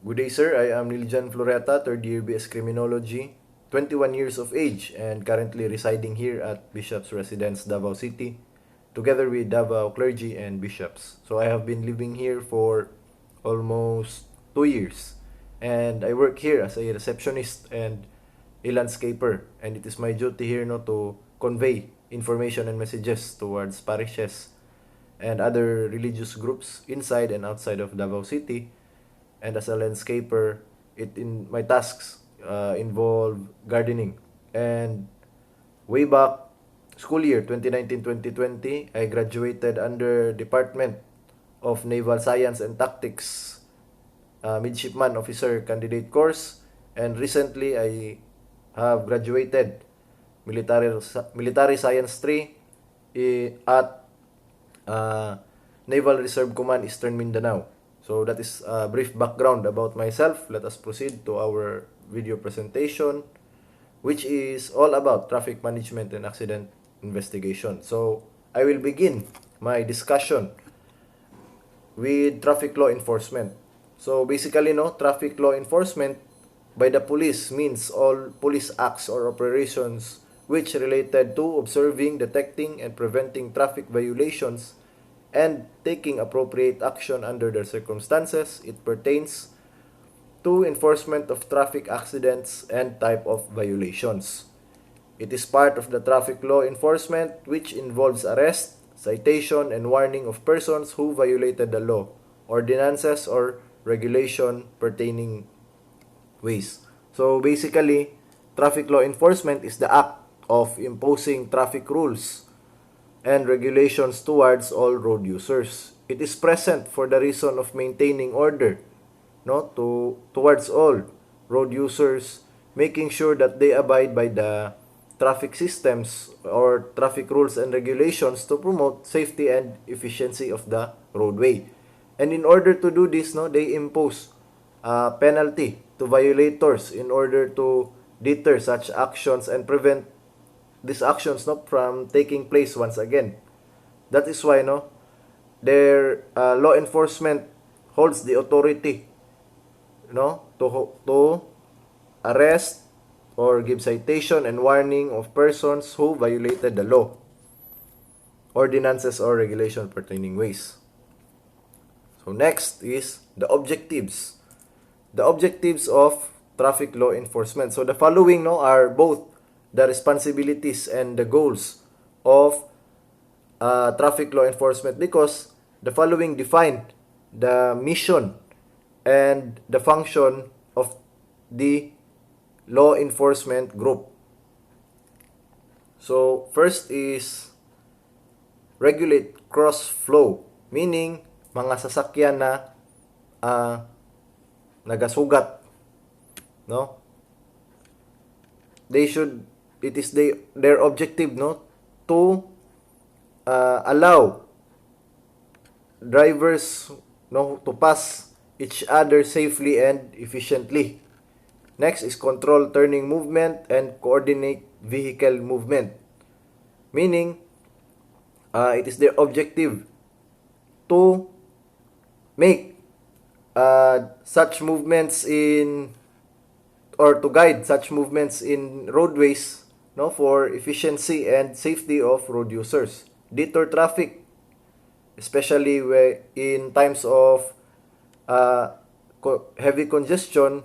Good day, sir. I am Niljan Floreta, third year BS Criminology, 21 years of age, and currently residing here at Bishop's Residence, Davao City, together with Davao clergy and bishops. So I have been living here for almost 2 years, and I work here as a receptionist and a landscaper, and it is my duty here no to convey information and messages towards parishes and other religious groups inside and outside of Davao City. And as a landscaper, my tasks involve gardening. And way back school year 2019-2020, I graduated under Department of Naval Science and Tactics Midshipman Officer Candidate course, and recently I have graduated Military Science 3 at Naval Reserve Command Eastern Mindanao. So that is a brief background about myself. Let us proceed to our video presentation, which is all about traffic management and accident investigation. So I will begin my discussion with traffic law enforcement. So basically, no, traffic law enforcement by the police means all police acts or operations which related to observing, detecting, and preventing traffic violations and taking appropriate action under the circumstances. It pertains to enforcement of traffic accidents and type of violations. It is part of the traffic law enforcement which involves arrest, citation, and warning of persons who violated the law, ordinances, or regulation pertaining ways. So basically, traffic law enforcement is the act of imposing traffic rules and regulations towards all road users. It is present for the reason of maintaining order, no, towards all road users, making sure that they abide by the traffic systems or traffic rules and regulations to promote safety and efficiency of the roadway. And in order to do this, no, they impose a penalty to violators in order to deter such actions and prevent these actions no from taking place once again. That is why no their law enforcement holds the authority no to arrest or give citation and warning of persons who violated the law, ordinances, or regulation pertaining ways. So next is the objectives. The objectives of traffic law enforcement. So the following no are both the responsibilities and the goals of traffic law enforcement, because the following define the mission and the function of the law enforcement group. So first is regulate cross flow, meaning mga sasakyan na nagasugat, no, it is their objective no to allow drivers no to pass each other safely and efficiently. Next is control turning movement and coordinate vehicle movement, meaning it is their objective to make such movements in or to guide such movements in roadways no for efficiency and safety of road users, deter traffic, especially in times of heavy congestion.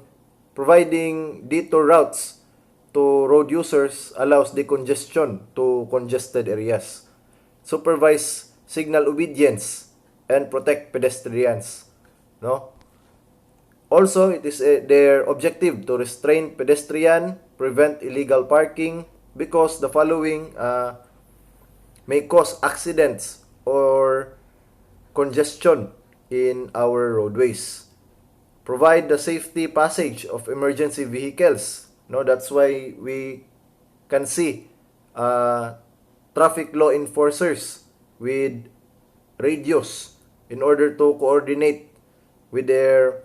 Providing detour routes to road users allows decongestion to congested areas, supervise signal obedience, and protect pedestrians, no. Also, it is their objective to restrain pedestrian, prevent illegal parking, because the following may cause accidents or congestion in our roadways. Provide the safety passage of emergency vehicles. No, that's why we can see traffic law enforcers with radios in order to coordinate with their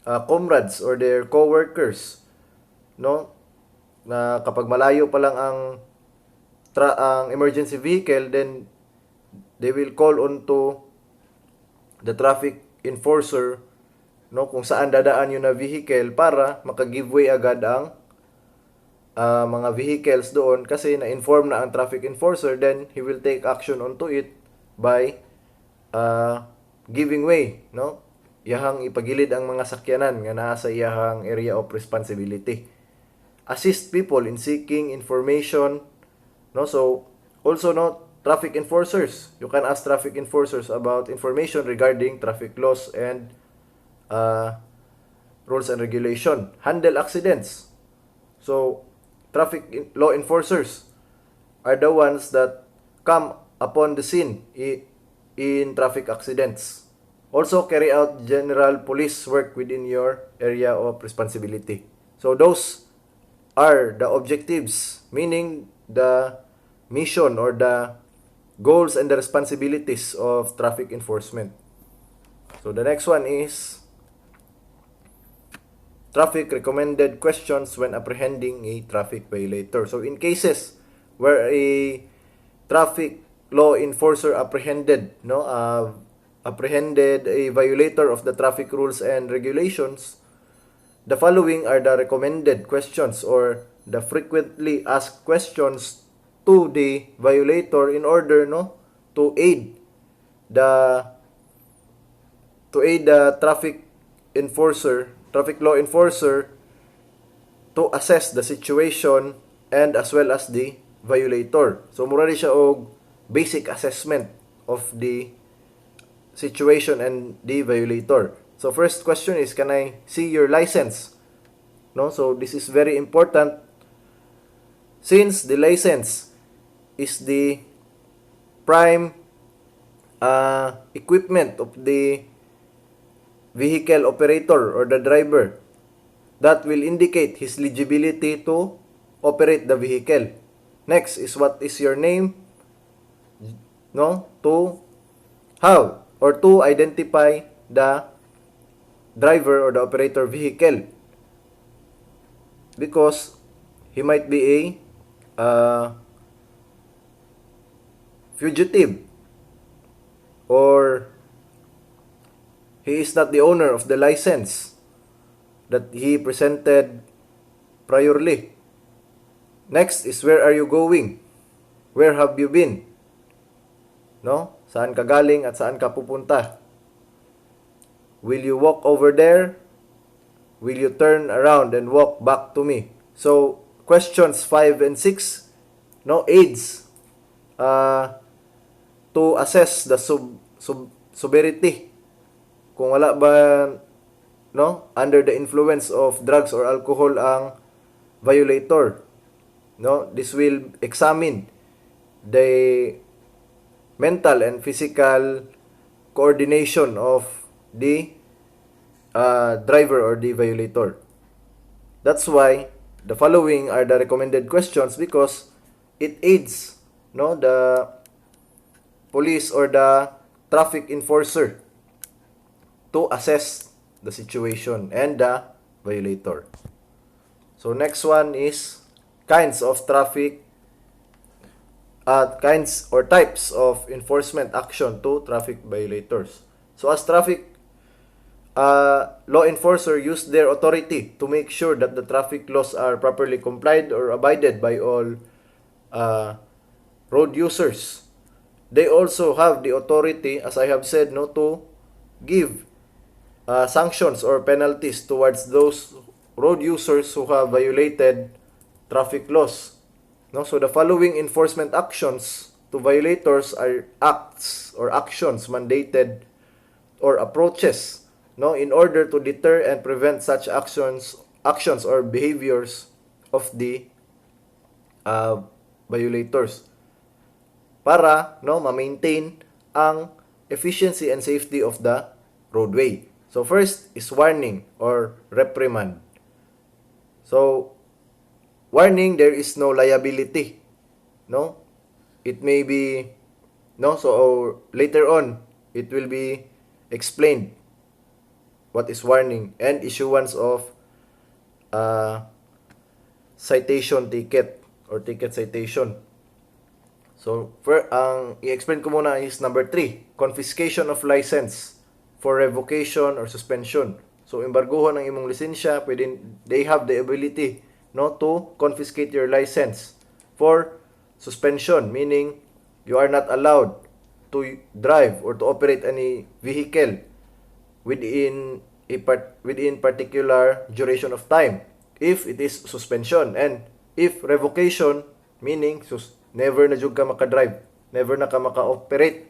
comrades or their co-workers, no, na kapag malayo pa lang ang emergency vehicle, then they will call on to the traffic enforcer no, kung saan dadaan yun na vehicle para maka-giveaway agad ang mga vehicles doon kasi na-inform na ang traffic enforcer, then he will take action onto it by giving way, no? Iyahang ipagilid ang mga sakyanan nga naa sa iyahang area of responsibility. Assist people in seeking information, no? So also, no, traffic enforcers, you can ask traffic enforcers about information regarding traffic laws and rules and regulation. Handle accidents. So traffic law enforcers are the ones that come upon the scene in traffic accidents. Also carry out general police work within your area of responsibility. So those are the objectives, meaning the mission or the goals and the responsibilities of traffic enforcement. So the next one is traffic recommended questions when apprehending a traffic violator. So in cases where a traffic law enforcer apprehended a violator of the traffic rules and regulations, the following are the recommended questions or the frequently asked questions to the violator in order, no, to aid the traffic law enforcer to assess the situation and as well as the violator. So mura siya og basic assessment of the situation and the violator. So first question is, can I see your license? No, so this is very important since the license is the prime equipment of the vehicle operator or the driver that will indicate his eligibility to operate the vehicle. Next is, what is your name? No, to how or to identify the driver or the operator vehicle, because he might be a fugitive or he is not the owner of the license that he presented priorly. Next is, where are you going? Where have you been? No? Saan ka galing at saan ka pupunta? Will you walk over there? Will you turn around and walk back to me? So, questions 5 and 6, no, aids to assess the sobriety. Kung wala ba, no, under the influence of drugs or alcohol ang violator. No, this will examine the mental and physical coordination of the driver or the violator. That's why the following are the recommended questions, because it aids, no, the police or the traffic enforcer to assess the situation and the violator. So next one is kinds of traffic kinds or types of enforcement action to traffic violators. So as traffic law enforcer use their authority to make sure that the traffic laws are properly complied or abided by all road users. They also have the authority, as I have said, no, to give sanctions or penalties towards those road users who have violated traffic laws. No, so the following enforcement actions to violators are acts or actions mandated or approaches, no, in order to deter and prevent such actions or behaviors of the violators para, no, ma-maintain ang efficiency and safety of the roadway. So first is warning or reprimand. So warning, there is no liability, no, it may be, no, so later on it will be explained what is warning, and issuance of citation ticket or ticket citation. So ang i-explain ko muna is number 3, confiscation of license for revocation or suspension. So embargohan ang imong lisensya, they have the ability no to confiscate your license for suspension, meaning you are not allowed to drive or to operate any vehicle within within particular duration of time if it is suspension. And if revocation, meaning never na jud ka maka-drive, never na ka maka-operate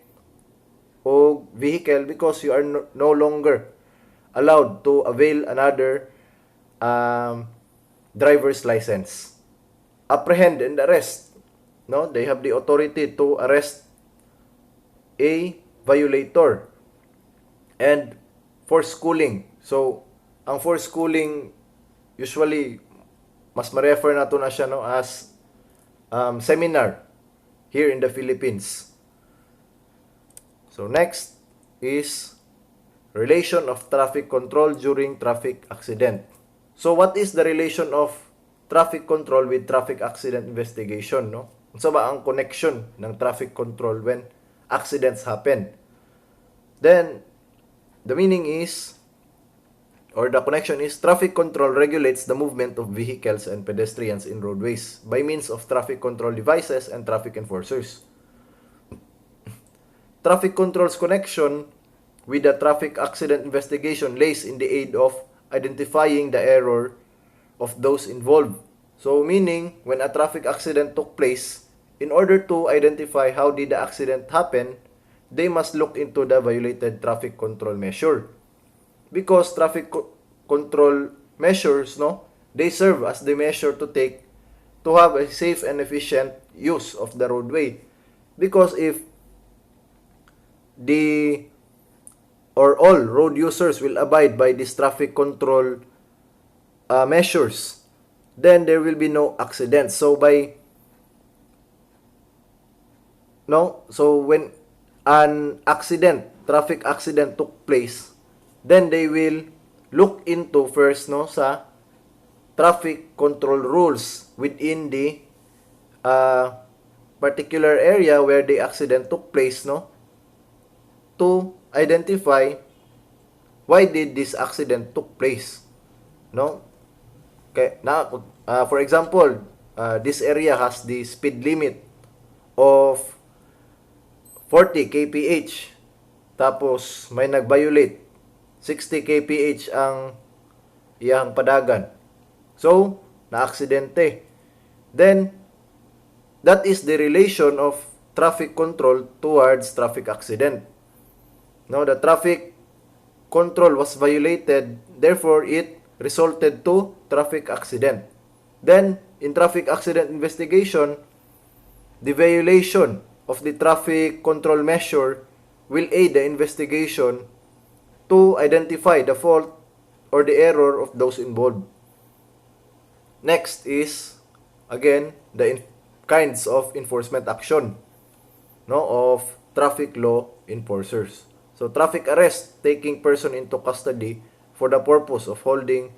o vehicle because you are no longer allowed to avail another driver's license. Apprehend and arrest. No, they have the authority to arrest a violator. And forced schooling. So, ang forced schooling, usually, mas ma-refer na to na siya no, as seminar here in the Philippines. So, next is relation of traffic control during traffic accident. So, what is the relation of traffic control with traffic accident investigation? No? So ba ang connection ng traffic control when accidents happen? Then, the meaning is, or the connection is, traffic control regulates the movement of vehicles and pedestrians in roadways by means of traffic control devices and traffic enforcers. Traffic control's connection with the traffic accident investigation lays in the aid of identifying the error of those involved. So meaning, when a traffic accident took place, in order to identify how did the accident happen, they must look into the violated traffic control measure. Because traffic control measures, no, they serve as the measure to take to have a safe and efficient use of the roadway. Because if the or all road users will abide by these traffic control measures, then there will be no accidents. So when an traffic accident took place, then they will look into first sa traffic control rules within the particular area where the accident took place, to identify why did this accident took place, Okay, for example, this area has the speed limit of 40 kph. Tapos may nag-violate 60 kph ang iyang padagan. So, na-aksidente. Then, that is the relation of traffic control towards traffic accident. The traffic control was violated, therefore it resulted to traffic accident. Then, in traffic accident investigation, the violation of the traffic control measure will aid the investigation to identify the fault or the error of those involved. Next is, again, the kinds of enforcement action of traffic law enforcers. So, traffic arrest, taking person into custody for the purpose of holding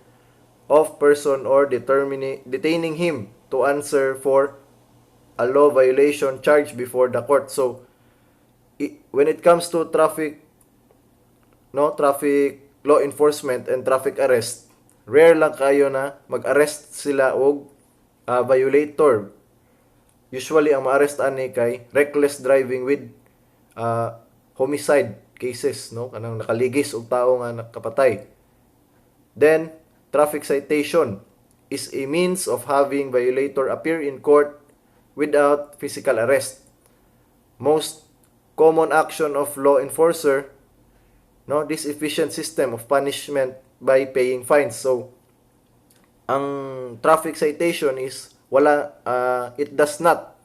of person or detaining him to answer for a law violation charged before the court. So, when it comes to traffic law enforcement and traffic arrest, rare lang kayo na mag-arrest sila og violator. Usually, ang ma-arrestan ni kay reckless driving with homicide cases, kanang nakaligis og tao nga nakapatay. Then, traffic citation is a means of having violator appear in court without physical arrest. Most common action of law enforcer, this efficient system of punishment by paying fines. So, ang traffic citation is it does not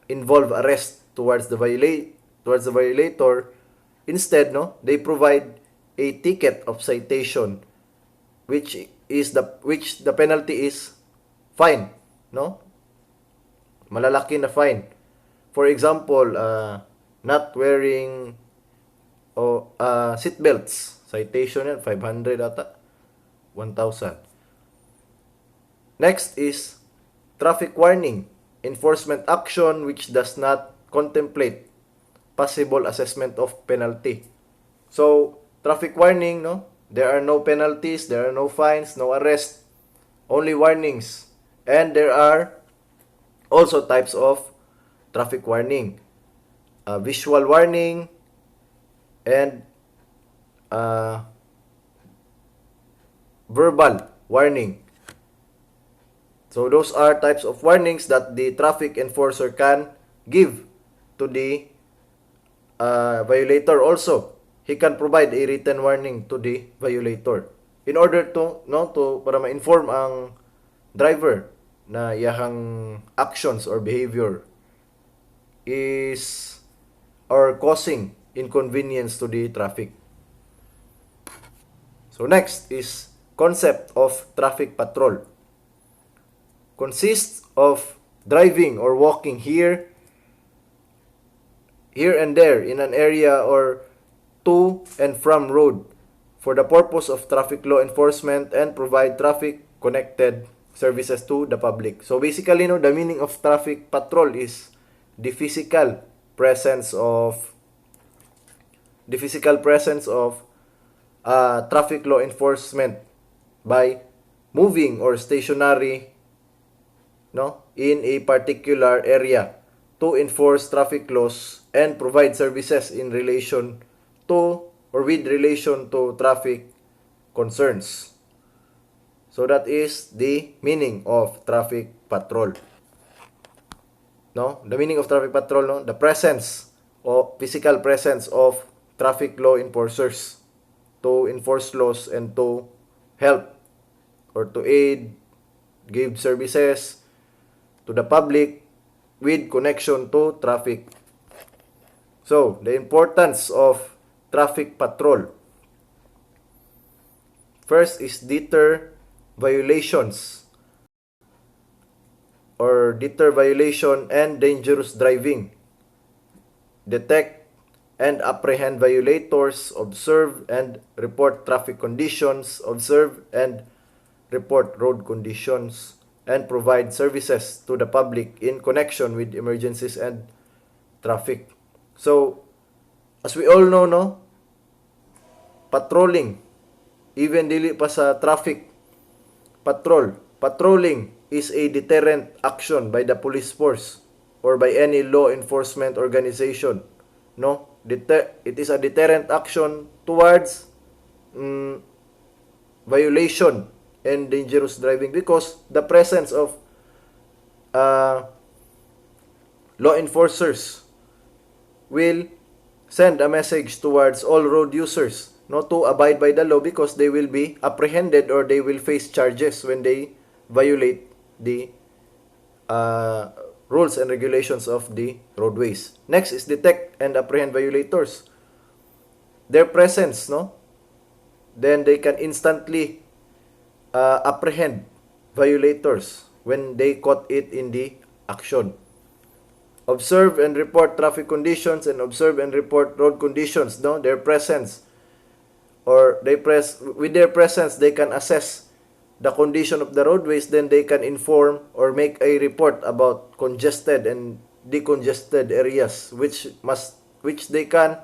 involve arrest towards the violator. Instead, they provide a ticket of citation, which the penalty is fine, malalaki na fine. For example, not wearing seat belts, citation yan 500 ata, 1,000. Next is traffic warning, enforcement action which does not contemplate possible assessment of penalty. So, traffic warning, There are no penalties, there are no fines, no arrest, only warnings. And there are also types of traffic warning. Visual warning and verbal warning. So those are types of warnings that the traffic enforcer can give to the violator. Also, he can provide a written warning to the violator in order to para ma-inform ang driver na iyahang actions or behavior is or causing inconvenience to the traffic. So next is concept of traffic patrol. Consists of driving or walking here and there in an area or to and from road for the purpose of traffic law enforcement and provide traffic connected services to the public. So basically, the meaning of traffic patrol is the physical presence of traffic law enforcement by moving or stationary in a particular area to enforce traffic laws and provide services in relation to or with relation to traffic concerns. So that is the meaning of traffic patrol. The meaning of traffic patrol, the presence or physical presence of traffic law enforcers to enforce laws and to help or to aid, give services to the public with connection to traffic. So, the importance of traffic patrol. First is deter violations or deter violation and dangerous driving. Detect and apprehend violators, observe and report traffic conditions, observe and report road conditions, and provide services to the public in connection with emergencies and traffic. So, as we all know, patrolling, even dili pa sa traffic patrolling is a deterrent action by the police force or by any law enforcement organization. It is a deterrent action towards violation and dangerous driving because the presence of law enforcers will send a message towards all road users to abide by the law because they will be apprehended or they will face charges when they violate the rules and regulations of the roadways. Next is detect and apprehend violators. Their presence, then they can instantly apprehend violators when they caught it in the action. Observe and report traffic conditions and observe and report road conditions. Their presence or with their presence they can assess the condition of the roadways, then they can inform or make a report about congested and decongested areas which they can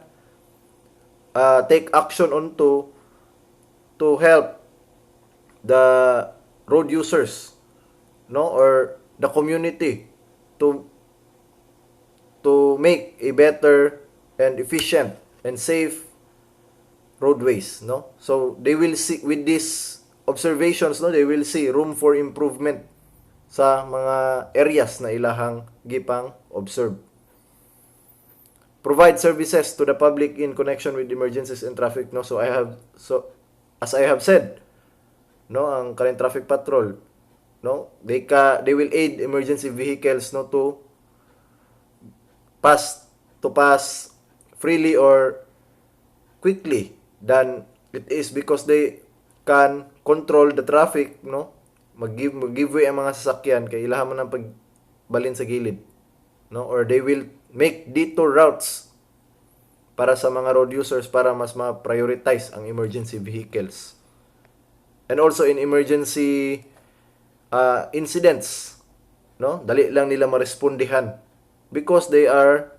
take action on to help the road users or the community to make a better and efficient and safe roadways. So they will see with these observations, they will see room for improvement sa mga areas na ilahang gipang observe. Provide services to the public in connection with emergencies and traffic. So as I have said, ang current traffic patrol, they will aid emergency vehicles to pass freely or quickly than it is because they can control the traffic, mag-give way ang mga sasakyan kay ilahan mo ng pagbalin sa gilid, or they will make detour routes para sa mga road users para mas ma-prioritize ang emergency vehicles. And also in emergency incidents, dali lang nila marespondihan because they are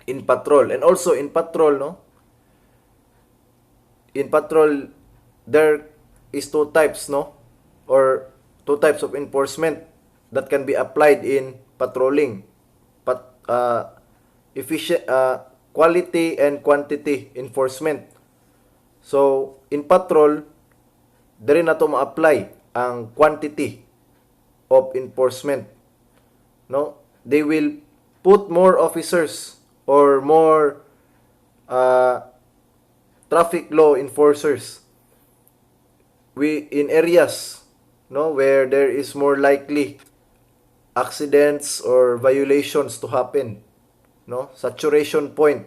in patrol. And also in patrol, in patrol there is two types, no, or two types of enforcement that can be applied in patrolling. Efficient, quality and quantity enforcement. So in patrol diri na to ma-apply ang quantity of enforcement, no. They will put more officers or more traffic law enforcers in areas, no, where there is more likely accidents or violations to happen, no. Saturation point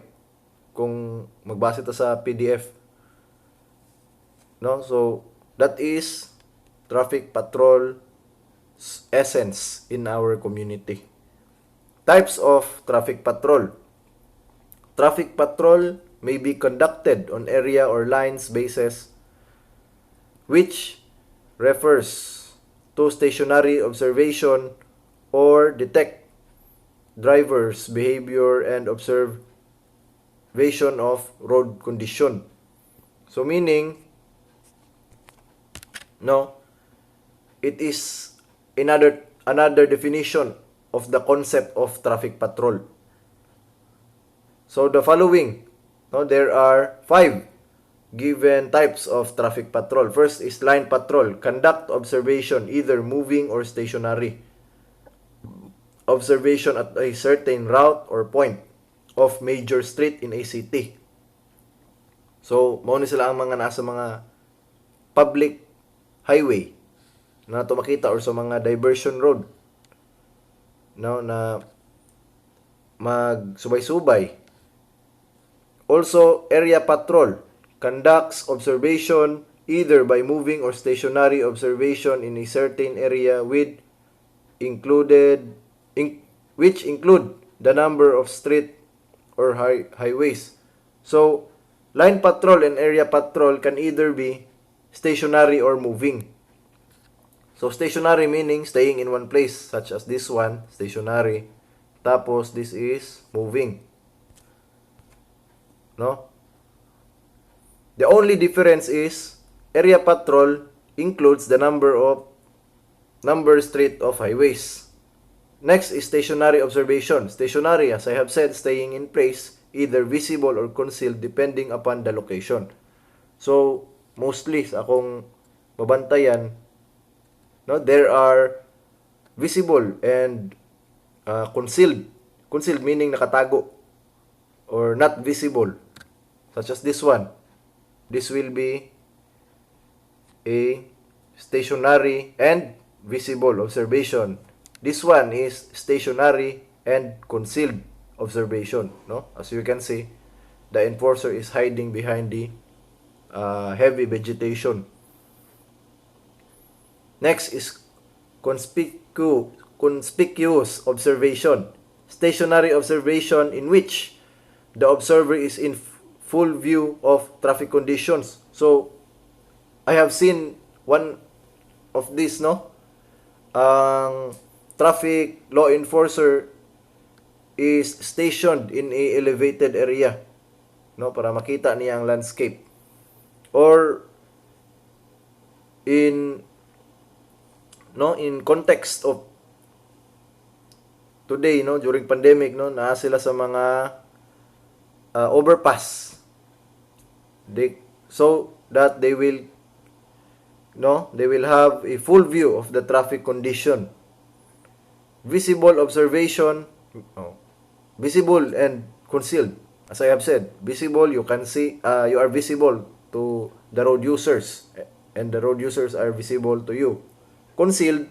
kung magbase ta sa PDF, no. So that is traffic patrol essence in our community. Types of traffic patrol. Traffic patrol may be conducted on area or lines basis, which refers to stationary observation or detect drivers' behavior and observation of road condition. So meaning, no, it is another definition of the concept of traffic patrol. So the following, no, there are 5 given types of traffic patrol. First is line patrol, conduct observation either moving or stationary. Observation at a certain route or point of major street in a city. So mao ni sila ang mga nasa mga public highway na to makita or sa mga diversion road, no, na magsubay-subay. Also, area patrol conducts observation either by moving or stationary observation in a certain area which include the number of street or highways. So, line patrol and area patrol can either be stationary or moving. So, stationary meaning staying in one place, such as this one, stationary. Tapos, this is moving. No? The only difference is area patrol includes the number street of highways. Next is stationary observation. Stationary, as I have said, staying in place, either visible or concealed depending upon the location. So, mostly sa akong mabantayan, no, there are visible and concealed. Concealed meaning nakatago or not visible. Such as this one. This will be a stationary and visible observation. This one is stationary and concealed observation, no? As you can see, the enforcer is hiding behind the heavy vegetation. Next is conspicuous observation. Stationary observation in which the observer is in full view of traffic conditions. So, I have seen one of this, no? Ang traffic law enforcer is stationed in a elevated area, no, para makita niya ang landscape. Or in context of today, no, during pandemic, no, naa sila sa mga overpass. So that they will have a full view of the traffic condition. Visible observation, visible and concealed. As I have said, visible, you can see, you are visible to the road users, and the road users are visible to you. Concealed,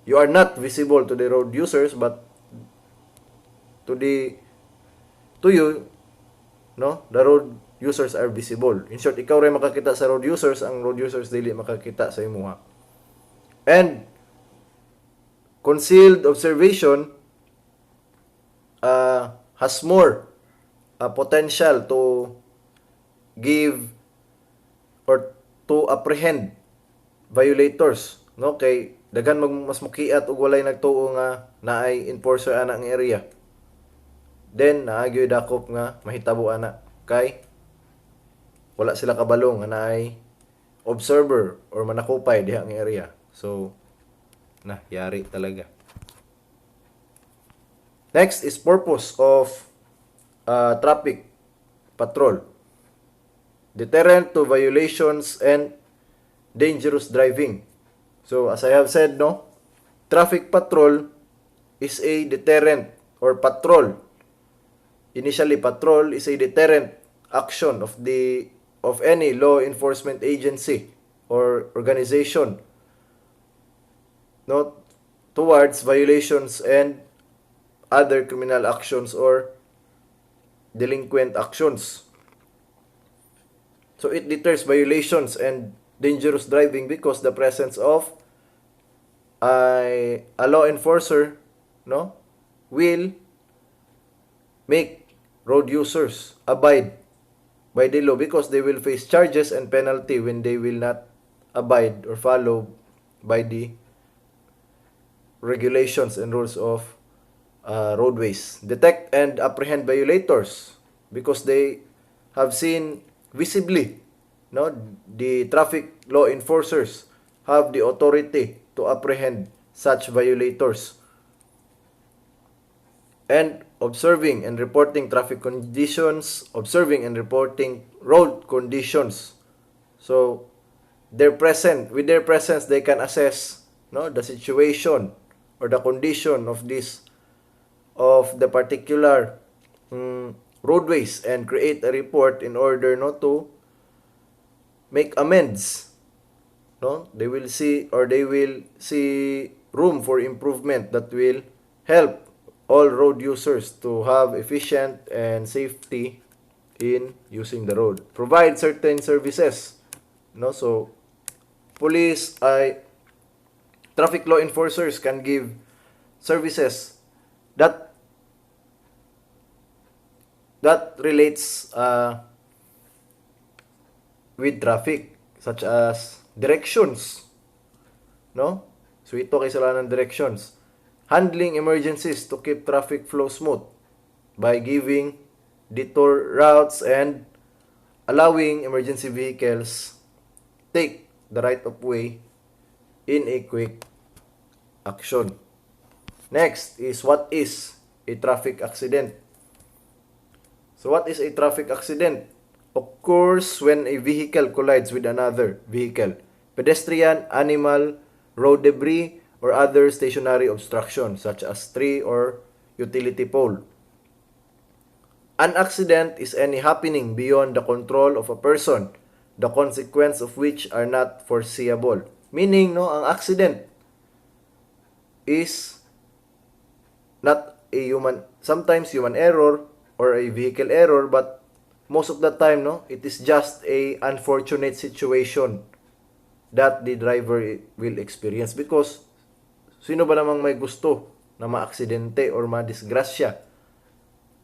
you are not visible to the road users, but to you, no, the road users are visible. In short, ikaw rin makakita sa road users, ang road users dili makakita sa imuha. And concealed observation has more potential to give or to apprehend violators, no, kay daghan mas mukiat ug walay nagtuo nga naay enforcer ana ang area. Then naagyoy dakop nga mahitabo ana kay wala sila kabalong na ay observer or manakupay diha ang area. So yari talaga. Next is purpose of traffic patrol. Deterrent to violations and dangerous driving. So as I have said, traffic patrol is a deterrent or patrol. Initially, patrol is a deterrent action of any law enforcement agency or organization towards violations and other criminal actions or delinquent actions. So it deters violations and dangerous driving because the presence of a law enforcer will make road users abide by the law because they will face charges and penalty when they will not abide or follow by the regulations and rules of roadways. Detect and apprehend violators because they have seen visibly, the traffic law enforcers have the authority to apprehend such violators. And observing and reporting traffic conditions, observing and reporting road conditions. So with their presence, they can assess the situation or the condition of the particular roadways and create a report in order to make amends. They will see room for improvement that will help all road users to have efficient and safety in using the road. Provide certain services. So traffic law enforcers can give services that relates with traffic, such as directions. So ito kasalanan ng directions. Handling emergencies to keep traffic flow smooth by giving detour routes and allowing emergency vehicles take the right of way in a quick action. Next is what is a traffic accident. So what is a traffic accident? Occurs when a vehicle collides with another vehicle, pedestrian, animal, road debris, or other stationary obstruction such as tree or utility pole. An accident is any happening beyond the control of a person, the consequences of which are not foreseeable. Meaning, ang accident is not sometimes human error or a vehicle error, but most of the time, it is just a unfortunate situation that the driver will experience because sino ba namang may gusto na maaksidente or madisgrasya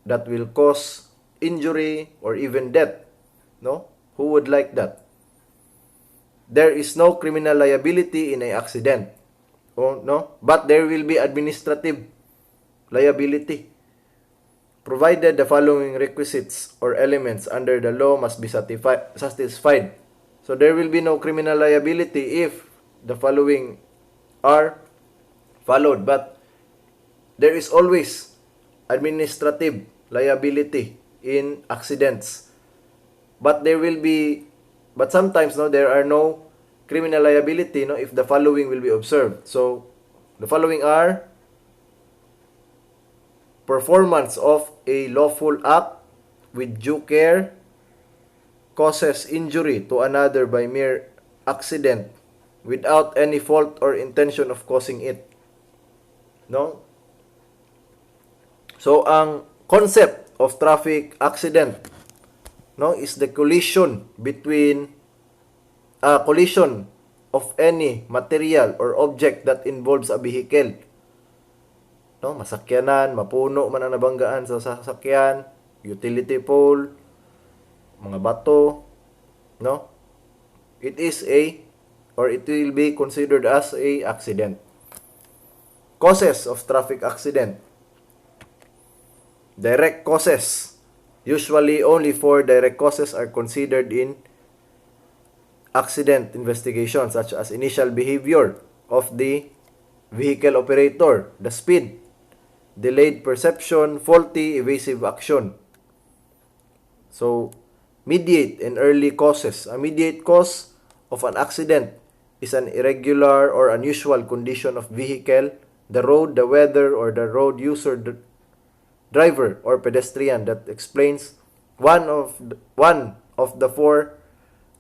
that will cause injury or even death? Who would like that? There is no criminal liability in an accident. But there will be administrative liability, provided the following requisites or elements under the law must be satisfied. So there will be no criminal liability if the following are followed, but there is always administrative liability in accidents. But sometimes there are no criminal liability if the following will be observed. So the following are performance of a lawful act with due care, causes injury to another by mere accident without any fault or intention of causing it. So ang concept of traffic accident is the collision of any material or object that involves a vehicle. Masakyanan, mapuno man ang nabanggaan sa sasakyan, utility pole, mga bato, it will be considered as a accident. Causes of traffic accident. Direct causes Usually, only 4 direct causes are considered in accident investigation, such as initial behavior of the vehicle operator, the speed, delayed perception, faulty evasive action. So, mediate and early causes. A mediate cause of an accident is an irregular or unusual condition of vehicle, the road, the weather, or the road user, the driver, or pedestrian that explains one of the 4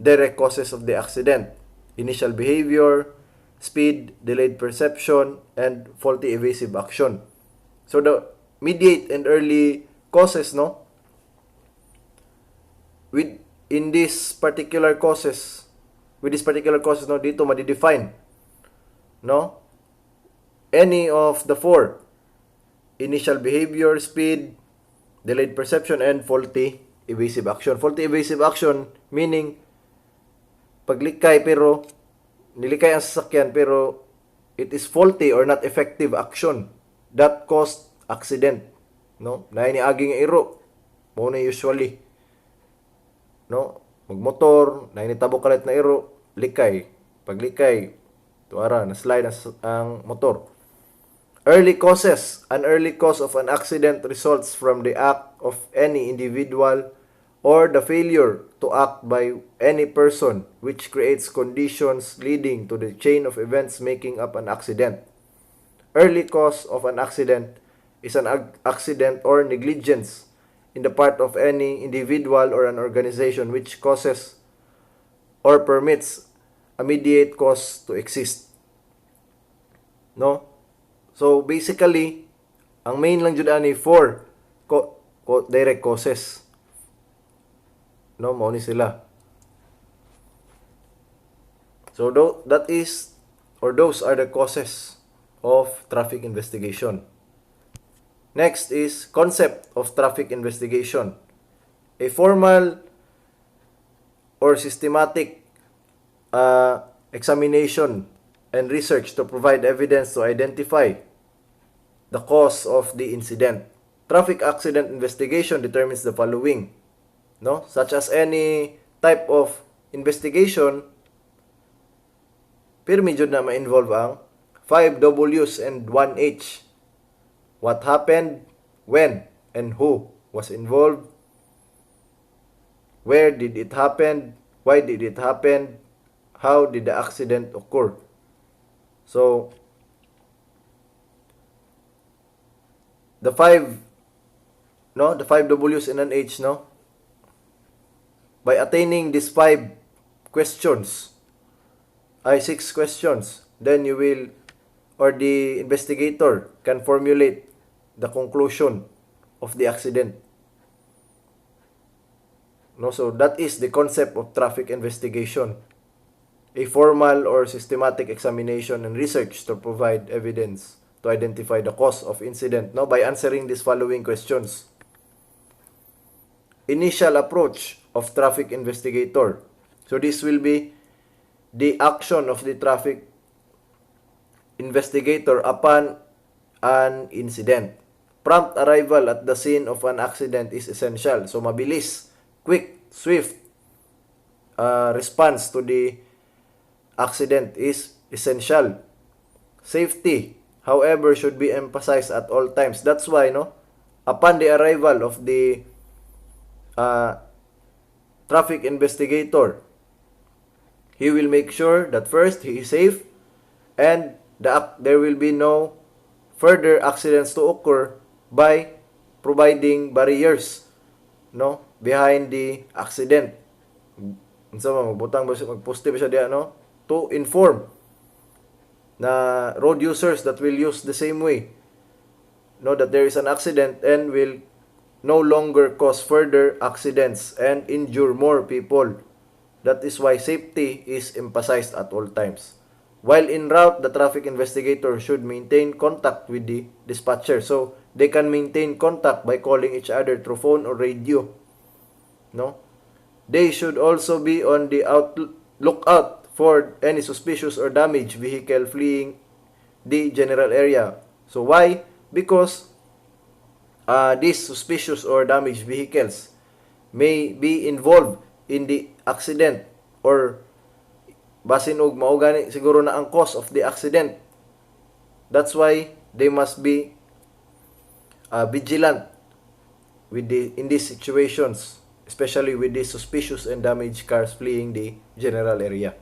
direct causes of the accident: initial behavior, speed, delayed perception, and faulty evasive action. So the mediate and early causes, no, with in this particular causes, no, dito ma-define, no, any of the 4: initial behavior, speed, delayed perception, and faulty evasive action. Faulty evasive action meaning paglikay pero nilikay ang sasakyan pero it is faulty or not effective action that caused accident, no, na iniaging iro mo na usually, no, magmotor na initabo kalit na iro, likay, paglikay tuara na slide ang motor. Early causes. An early cause of an accident results from the act of any individual or the failure to act by any person which creates conditions leading to the chain of events making up an accident. Early cause of an accident is an accident or negligence in the part of any individual or an organization which causes or permits a mediate cause to exist. No? So basically, ang main lang jud ani 4 direct causes. No, mao ni sila. So that is or those are the causes of traffic investigation. Next is concept of traffic investigation. A formal or systematic examination and research to provide evidence to identify the cause of the incident. Traffic accident investigation determines the following, no? Such as any type of investigation, pirmi jud na ma-involve ang 5 W's and 1 H. What happened, when, and who was involved, where did it happen, why did it happen, how did the accident occur. So, the 5 W's and an H, no? By attaining these 5 questions, 6 questions, then you will, or the investigator can formulate the conclusion of the accident. No, so that is the concept of traffic investigation. A formal or systematic examination and research to provide evidence to identify the cause of incident, no, by answering these following questions. Initial approach of traffic investigator. So this will be the action of the traffic investigator upon an incident. Prompt arrival at the scene of an accident is essential. So mabilis, quick, swift response to the accident is essential. Safety, however, should be emphasized at all times. That's why, no, upon the arrival of the traffic investigator, he will make sure that first he is safe and there will be no further accidents to occur by providing barriers, no, behind the accident. So magposte ba siya diya, no, to inform na road users that will use the same way, no, that there is an accident and will no longer cause further accidents and injure more people. That is why safety is emphasized at all times. While en route, the traffic investigator should maintain contact with the dispatcher. So they can maintain contact by calling each other through phone or radio, no. They should also be on the lookout for any suspicious or damaged vehicle fleeing the general area. So why? Because these suspicious or damaged vehicles may be involved in the accident, or basin og mao gani siguro na ang cause of the accident. That's why they must be vigilant in these situations, especially with the suspicious and damaged cars fleeing the general area.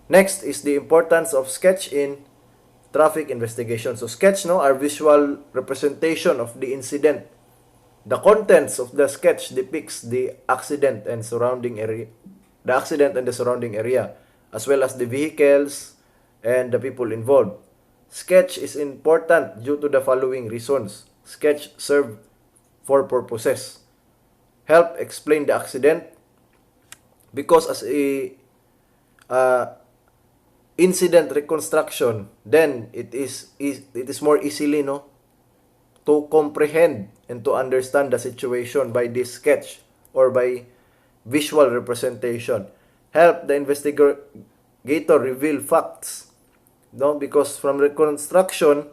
Next is the importance of sketch in traffic investigation. So sketch are visual representation of the incident. The contents of the sketch depicts the accident and the surrounding area, as well as the vehicles and the people involved. Sketch is important due to the following reasons. Sketch serve four purposes. Help explain the accident, because as a incident reconstruction, then it is more easily to comprehend and to understand the situation by this sketch or by visual representation. Help the investigator reveal facts, because from reconstruction,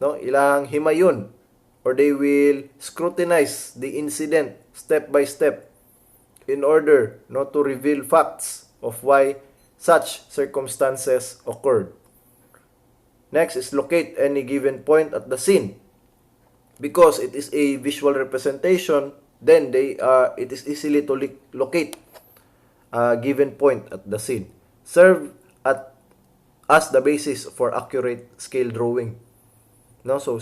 ilang himayon, or they will scrutinize the incident step by step in order to reveal facts of why such circumstances occurred. Next is locate any given point at the scene. Because it is a visual representation, then it is easily to locate a given point at the scene. Serve as the basis for accurate scale drawing. So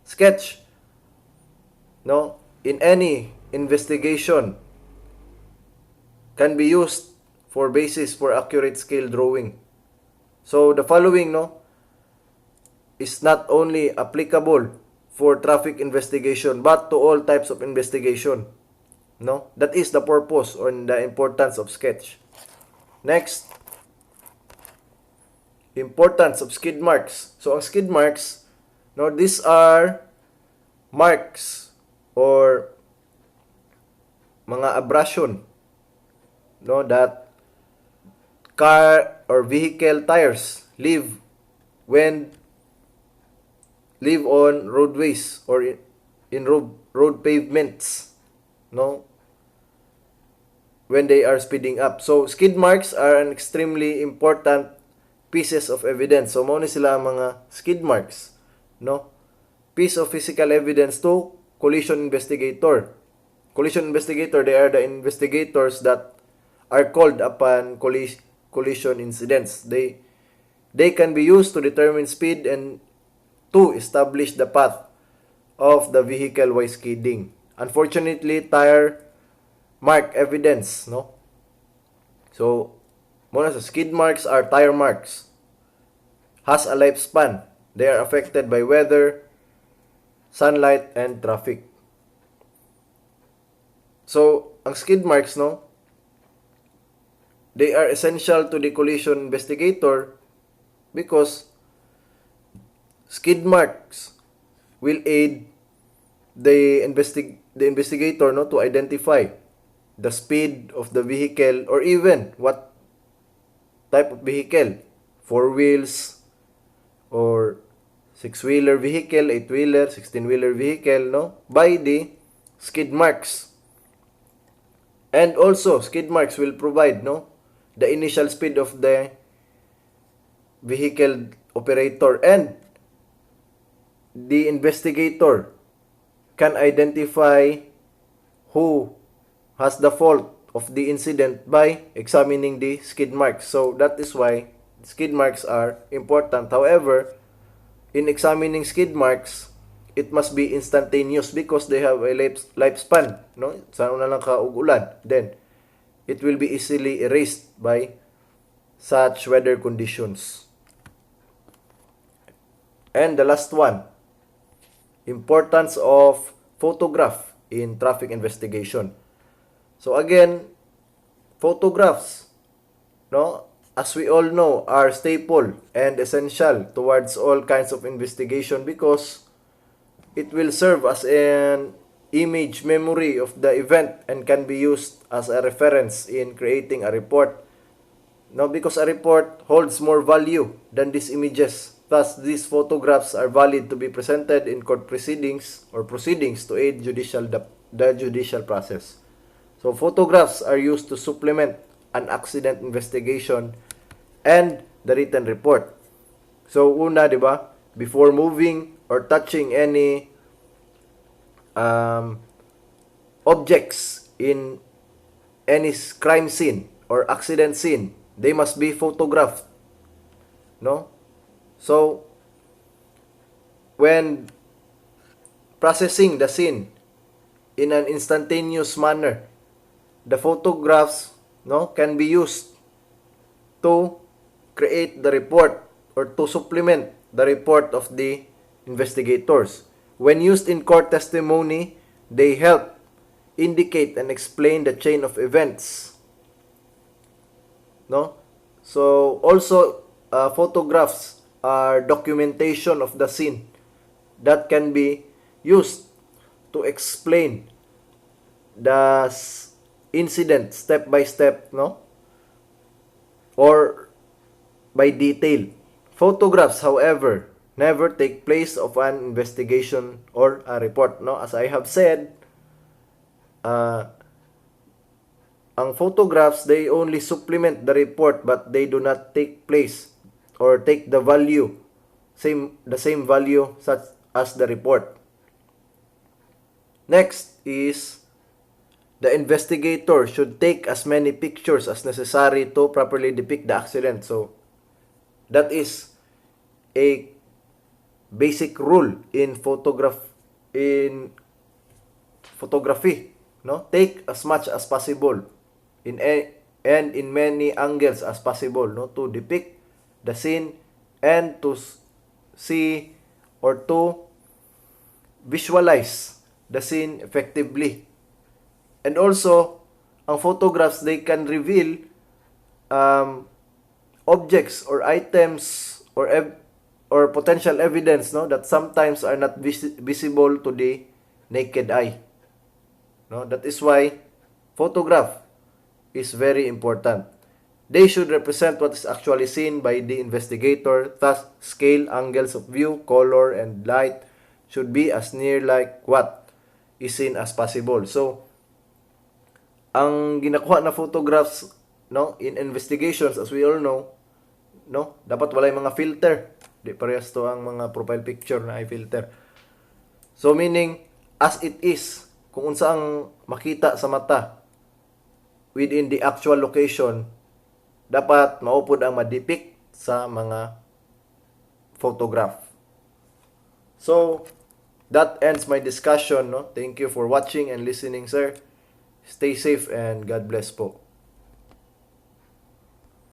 sketch in any investigation can be used for basis for accurate scale drawing. So the following is not only applicable for traffic investigation but to all types of investigation. That is the purpose or the importance of sketch. Next, importance of skid marks. So ang skid marks, these are marks or mga abrasion that car or vehicle tires leave on roadways or in road pavements, when they are speeding up. So skid marks are an extremely important pieces of evidence. So mao ni sila mga skid marks, piece of physical evidence to collision investigator. Collision investigator, they are the investigators that are called upon collision incidents. They can be used to determine speed and to establish the path of the vehicle while skidding. Unfortunately, tire mark evidence, So, muna sa skid marks are tire marks. Has a lifespan. They are affected by weather, sunlight, and traffic. So, ang skid marks, they are essential to the collision investigator because skid marks will aid the investigator to identify the speed of the vehicle or even what type of vehicle, 4 wheels or 6-wheeler vehicle, 8-wheeler, 16-wheeler vehicle, by the skid marks. And also, skid marks will provide the initial speed of the vehicle operator, and the investigator can identify who has the fault of the incident by examining the skid marks. So that is why skid marks are important. However, in examining skid marks, it must be instantaneous because they have a lifespan. Sa una lang ka ug ulan, then it will be easily erased by such weather conditions. And the last one, importance of photograph in traffic investigation. So again, photographs, as we all know, are staple and essential towards all kinds of investigation because it will serve as an image memory of the event and can be used as a reference in creating a report. Because a report holds more value than these images. Thus, these photographs are valid to be presented in court proceedings or proceedings to aid the judicial process. So, photographs are used to supplement an accident investigation and the written report. So, una, di ba? Before moving or touching any objects in any crime scene or accident scene, they must be photographed. No? So, when processing the scene in an instantaneous manner, the photographs can be used to create the report or to supplement the report of the investigators. When used in court testimony, they help indicate and explain the chain of events. No? So, also, photographs are documentation of the scene that can be used to explain the incident step by step, no? Or by detail. Photographs, however, never take place of an investigation or a report, no? As I have said, ang photographs, they only supplement the report but they do not take place or take the value, the same value such as the report. Next is the investigator should take as many pictures as necessary to properly depict the accident. So, that is a basic rule in photography. No? Take as much as possible and in many angles as possible, no, to depict the scene and to see or to visualize the scene effectively. And also, ang photographs, they can reveal objects or items or potential evidence, no, that sometimes are not visible to the naked eye. No, that is why photograph is very important. They should represent what is actually seen by the investigator. Thus, scale, angles of view, color, and light should be as near like what is seen as possible. So, ang ginakuha na photographs, no, in investigations, as we all know, no, dapat wala yung mga filter. Di parehas to ang mga profile picture na ay filter. So, meaning, as it is, kung unsa ang makita sa mata within the actual location, dapat maupod ang ma-depict sa mga photograph. So, that ends my discussion. No? Thank you for watching and listening, sir. Stay safe and God bless po.